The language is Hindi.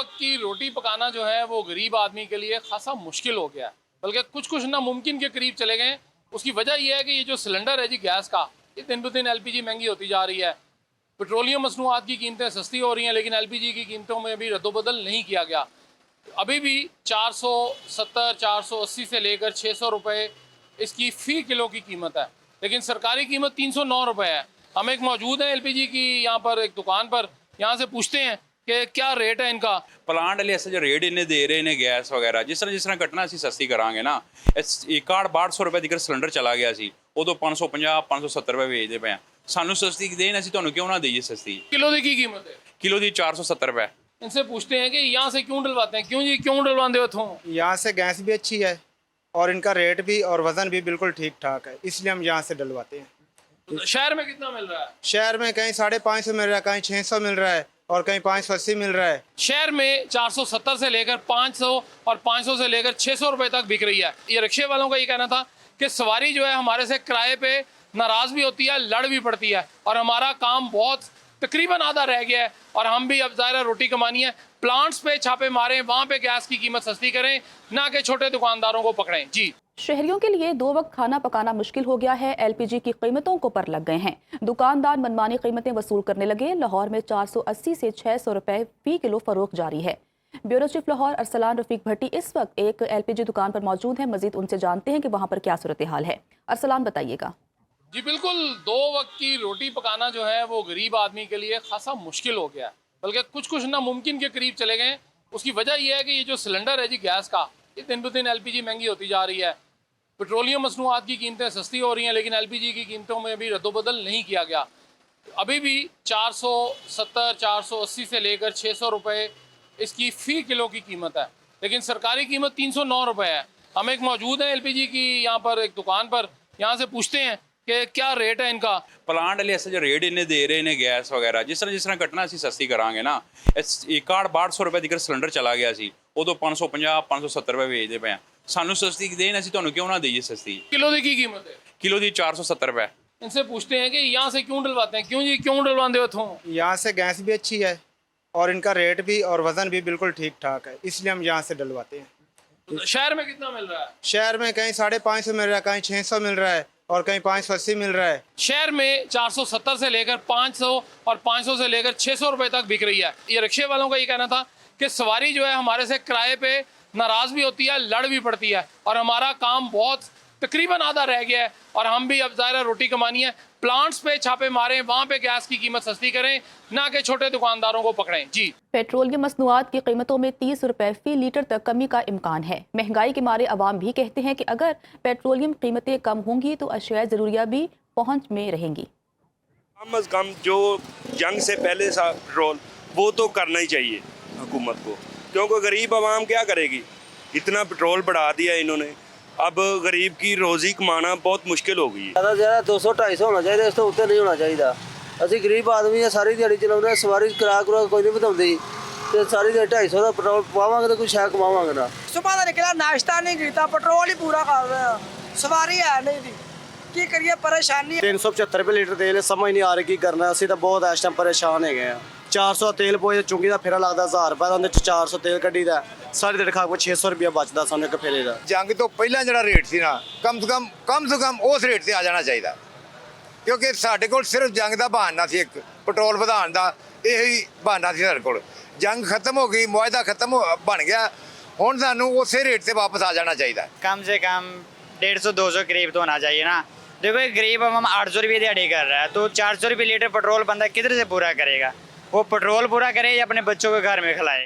वक्त की रोटी पकाना जो है वो गरीब आदमी के लिए खासा मुश्किल हो गया है, बल्कि कुछ नामुमकिन के करीब चले गए। उसकी वजह यह है कि ये जो सिलेंडर है जी गैस का, ये दिन ब दिन एलपीजी महंगी होती जा रही है। पेट्रोलियम मसनूआत की कीमतें सस्ती हो रही हैं, लेकिन एलपीजी की कीमतों में भी रद्दोबदल नहीं किया गया। अभी भी 470 480 से लेकर 600 रुपये इसकी फ़ी किलो की कीमत है, लेकिन सरकारी कीमत 309 रुपये है। हम एक मौजूद हैं एलपीजी की यहाँ पर एक दुकान पर, यहाँ से पूछते हैं कि क्या रेट है इनका। प्लांट वाले ऐसे जो रेट इन्हें दे रहे ने गैस वगैरह जिस तरह घटना ਅਸੀਂ ਸਸਤੀ ਕਰਾਂਗੇ ਨਾ। ਇੱਕ ਕਾਰਡ 1200 ਰੁਪਏ ਦੀ ਸਿਲੰਡਰ ਚਲਾ ਗਿਆ ਸੀ, ਉਦੋਂ 550 570 ਰੁਪਏ ਵੇਚਦੇ ਪਏ ਆ। ਸਾਨੂੰ ਸਸਤੀ ਦੇਣ, ਅਸੀਂ ਤੁਹਾਨੂੰ ਕਿਉਂ ਨਾ ਦੇਈਏ ਸਸਤੀ। किलो की कीमत है, किलो ਦੀ 470 रुपए। इनसे पूछते हैं कि यहाँ से क्यों डलवाते हैं, क्यों जी क्यों डलवाते हो उथों? यहाँ से गैस भी अच्छी है और इनका रेट भी और वज़न भी बिल्कुल ठीक ठाक है, इसलिए हम यहाँ से डलवाते हैं। शहर में कितना मिल रहा है? शहर में कहीं 550 मिल रहा है, कहीं 600 मिल रहा है और कहीं 580 मिल रहा है। शहर में 470 से लेकर 500 और 500 से लेकर 600 रुपए तक बिक रही है। ये रिक्शे वालों का ये कहना था कि सवारी जो है हमारे से किराए पे नाराज़ भी होती है, लड़ भी पड़ती है, और हमारा काम बहुत तकरीबन आधा रह गया है और हम भी अब ज़ाहिर रोटी कमानी है। प्लांट्स पे छापे मारें, वहाँ पे गैस की कीमत सस्ती करें, ना कि छोटे दुकानदारों को पकड़ें। जी, शहरियों के लिए 2 वक्त खाना पकाना मुश्किल हो गया है। एलपीजी की कीमतों को पर लग गए हैं। दुकानदार मनमानी कीमतें वसूल करने लगे। लाहौर में 480 से 600 रुपए फी किलो फरोख्त जारी है। ब्यूरो चीफ लाहौर अरसलान रफीक भट्टी इस वक्त एक एलपीजी दुकान पर मौजूद हैं। मजीद उनसे जानते हैं कि वहाँ पर क्या सूरत हाल है। अरसलान, बताइएगा। जी बिल्कुल, 2 वक्त की रोटी पकाना जो है वो गरीब आदमी के लिए खासा मुश्किल हो गया है, बल्कि कुछ नामुमकिन के करीब चले गए। उसकी वजह यह है कि ये जो सिलेंडर है जी गैस का, ये दिन ब दिन एलपीजी महंगी होती जा रही है। पेट्रोलियम मसनूआत की कीमतें सस्ती हो रही हैं, लेकिन एलपीजी की कीमतों में भी रद्दोबदल नहीं किया गया। अभी भी 470 480 से लेकर 600 रुपये इसकी फ़ी किलो की कीमत है, लेकिन सरकारी कीमत 309 रुपये है। हम एक मौजूद हैं एलपीजी की यहाँ पर एक दुकान पर, यहाँ से पूछते हैं कि क्या रेट है इनका। प्लांट वाले ऐसे जो रेट इन्हें दे रहे ने गैस वगैरह जिस तरह घटना ਅਸੀਂ ਸਸਤੀ ਕਰਾਂਗੇ ਨਾ। ਇੱਕ ਕਾਰਡ 1200 ਰੁਪਏ ਦੀ ਸਿਲੰਡਰ ਚਲਾ ਗਿਆ ਸੀ, ਉਦੋਂ 550 570 ਰੁਪਏ ਵੇਚਦੇ ਪਏ ਆ। ਸਾਨੂੰ ਸਸਤੀ ਦੇਣ, ਅਸੀਂ ਤੁਹਾਨੂੰ ਕਿਉਂ ਨਾ ਦੇਈਏ ਸਸਤੀ। किलो की कीमत है, किलो ਦੀ 470 रुपए। इनसे पूछते हैं कि यहाँ से क्यों डलवाते हैं, क्यों जी क्यों डलवाते हो उथों? यहाँ से गैस भी अच्छी है और इनका रेट भी और वज़न भी बिल्कुल ठीक ठाक है, इसलिए हम यहाँ से डलवाते हैं। शहर में कितना मिल रहा है? शहर में कहीं 550 मिल रहा है, कहीं 600 मिल रहा है और कहीं 580 मिल रहा है। शहर में 470 से लेकर 500 और 500 से लेकर 600 रुपए तक बिक रही है। ये रिक्शे वालों का ये कहना था कि सवारी जो है हमारे से किराए पे नाराज़ भी होती है, लड़ भी पड़ती है, और हमारा काम बहुत तकरीबन आधा रह गया है और हम भी अब ज़ाहिर रोटी कमानी है। प्लांट्स पे छापे मारें, वहाँ पे गैस की कीमत सस्ती करें, ना कि छोटे दुकानदारों को पकड़ें। जी, पेट्रोलियम मसनूआत की कीमतों में 30 रुपए फी लीटर तक कमी का इम्कान है। महंगाई के मारे अवाम भी कहते हैं कि अगर पेट्रोलियम कीमतें कम होंगी तो अशिया ज़रूरिया भी पहुँच में रहेंगी। कम अज़ कम जो जंग से पहले सा पेट्रोल वो तो करना ही चाहिए हुकूमत को, क्योंकि गरीब आवाम क्या करेगी। इतना पेट्रोल बढ़ा दिया इन्होंने, अब गरीब की रोज़ी कमाना बहुत मुश्किल हो गई है। ज़्यादा से ज़्यादा 200-250 होना चाहिए, इस तो उत्ते नहीं होना चाहिए। ਅਸੀਂ गरीब आदमी है, सारी दिहाड़ी चलाने, सवारी करा कोई नहीं बताते, तो सारी दिहाड़ी 250 का पेट्रोल पावांगे तो कुछ है कमावांगे ना। सुबह का निकला, नाश्ता नहीं किया, पेट्रोल ही पूरा कर रहे हैं, सवारी है नहीं थी, की करिए, परेशानी। 375 रुपये लीटर तेल है, समझ नहीं आ रही की करना। ਅਸੀਂ ਤਾਂ ਬਹੁਤ ਇਸ ਟਾਈਮ ਪਰੇਸ਼ਾਨ ਹੈਗੇ ਆ। 400 ਤੇਲ ਪੋਏ ਚੁੰਗੀ ਦਾ ਫੇਰਾ ਲੱਗਦਾ 1000 ਰੁਪਏ ਦਾ, ਉਹਦੇ 400 ਤੇਲ ਕੱਢੀਦਾ, ਸਾਰੀ ਦਿਹਾੜੀ ਖਾ ਕੇ 600 ਰੁਪਏ ਬਚਦਾ ਸਾਨੂੰ ਇੱਕ ਫੇਰੇ ਦਾ। ਜੰਗ ਤੋਂ ਪਹਿਲਾਂ ਜਿਹੜਾ ਰੇਟ ਸੀ ਨਾ, ਕਮ ਤੋਂ ਕਮ ਉਸ ਰੇਟ ਤੇ ਆ ਜਾਣਾ ਚਾਹੀਦਾ, ਕਿਉਂਕਿ ਸਾਡੇ ਕੋਲ ਸਿਰਫ ਜੰਗ ਦਾ ਬਹਾਨਾ ਸੀ, ਇੱਕ ਪੈਟਰੋਲ ਵਧਾਉਣ ਦਾ ਇਹੀ ਬਹਾਨਾ ਸੀ ਸਾਡੇ ਕੋਲ। ਜੰਗ ਖਤਮ ਹੋ ਗਈ, ਮੁਆਹਦਾ ਖਤਮ ਬਣ ਗਿਆ, ਹੁਣ ਸਾਨੂੰ ਉਸੇ ਰੇਟ ਤੇ ਵਾਪਸ ਆ जाना चाहिए। कम से कम 150-200 करीब तो होना चाहिए ना। देखो एक गरीब हम 800 रुपये दिहाड़ी कर रहा है, तो 400 रुपये लीटर पेट्रोल बंदा किधर से पूरा करेगा। वो पेट्रोल पूरा करे या अपने बच्चों को घर में खिलाए।